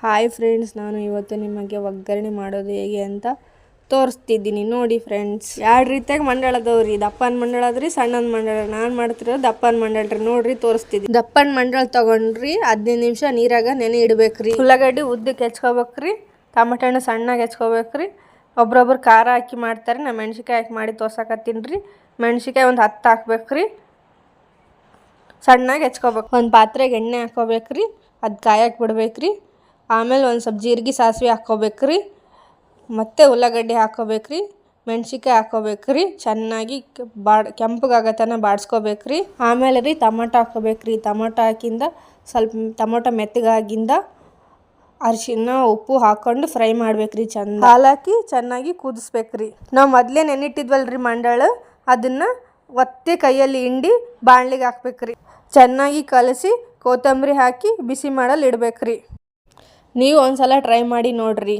Hi friends, ನಾನು ಇವತ್ತು ನಿಮಗೆ ಒಗ್ಗರಣೆ ಮಾಡೋದು ಹೇಗೆ ಅಂತ ತೋರಿಸ್ತಿದ್ದೀನಿ. ನೋಡಿ ಫ್ರೆಂಡ್ಸ್, ಎರಡು ರೀತಿಯಾಗಿ ಮಂಡಳದವ್ರಿ. ದಪ್ಪನ ಮಂಡಳದ್ರಿ, ಸಣ್ಣನ ಮಂಡಳ. ನಾನು ಮಾಡ್ತಿರೋದು ದಪ್ಪನ ಮಂಡಳ್ರಿ. ನೋಡ್ರಿ ತೋರಿಸ್ತಿದ್ದೀನಿ. ದಪ್ಪನ ಮಂಡಳ ತೊಗೊಂಡ್ರಿ 15 ನಿಮಿಷ ನೀರಾಗ ನೆನೆ ಇಡ್ಬೇಕ್ರಿ. ಉಳ್ಳಾಗಡ್ಡಿ ಉದ್ದಕ್ಕೆ ಹೆಚ್ಕೋಬೇಕ್ರಿ. ಟಮಾಟೆ ಹಣ್ಣು ಸಣ್ಣಗೆ ಹೆಚ್ಕೋಬೇಕ್ರಿ. ಒಬ್ರೊಬ್ರು ಖಾರ ಹಾಕಿ ಮಾಡ್ತಾರೆ, ನಾ ಮೆಣ್ಸಿಕಾಯಿ ಹಾಕಿ ಮಾಡಿ ತೋರ್ಸಕತ್ತೀನಿ ರೀ. ಮೆಣ್ಸಿಕಾಯಿ ಒಂದು 10 ಹಾಕ್ಬೇಕ್ರಿ. ಸಣ್ಣಗೆ ಹೆಚ್ಕೋಬೇಕು. ಒಂದು ಪಾತ್ರೆಗೆ ಎಣ್ಣೆ ಹಾಕೋಬೇಕ್ರಿ. ಅದು ಕಾಯಕ್ಕೆ ಬಿಡ್ಬೇಕ್ರಿ. ಆಮೇಲೆ ಒಂದು ಸ್ವಲ್ಪ ಜೀರಿಗೆ ಸಾಸಿವೆ ಹಾಕ್ಕೋಬೇಕ್ರಿ. ಮತ್ತು ಉಳ್ಳಾಗಡ್ಡಿ ಹಾಕ್ಕೋಬೇಕ್ರಿ. ಮೆಣ್ಸಿಕಾಯಿ ಹಾಕ್ಕೋಬೇಕ್ರಿ. ಚೆನ್ನಾಗಿ ಕೆಂಪಗಾಗೋ ತನಕ ಬಾಡಿಸ್ಕೋಬೇಕ್ರಿ. ಆಮೇಲೆ ರೀ ಟೊಮೊಟೊ ಹಾಕ್ಕೋಬೇಕ್ರಿ. ಟೊಮೊಟೊ ಹಾಕಿಂದ ಸ್ವಲ್ಪ ಟೊಮೊಟೊ ಮೆತ್ತಗಾಗಿಂದ ಅರಿಶಿನ ಉಪ್ಪು ಹಾಕ್ಕೊಂಡು ಫ್ರೈ ಮಾಡ್ಬೇಕ್ರಿ. ಚಂದ ಹಾಲಾಕಿ ಚೆನ್ನಾಗಿ ಕುದಿಸ್ಬೇಕ್ರಿ. ನಾವು ಮೊದಲೇ ನೆನಿಟ್ಟಿದ್ವಲ್ರಿ ಮಂಡಾಳು, ಅದನ್ನು ಒತ್ತೆ ಕೈಯಲ್ಲಿ ಹಿಂಡಿ ಬಾಣಲಿಗೆ ಹಾಕ್ಬೇಕ್ರಿ. ಚೆನ್ನಾಗಿ ಕಲಸಿ ಕೊತ್ತಂಬರಿ ಹಾಕಿ ಬಿಸಿ ಮಾಡಲು ಇಡ್ಬೇಕ್ರಿ. ನೀವು ಒಂದ್ಸಲ ಟ್ರೈ ಮಾಡಿ ನೋಡ್ರಿ.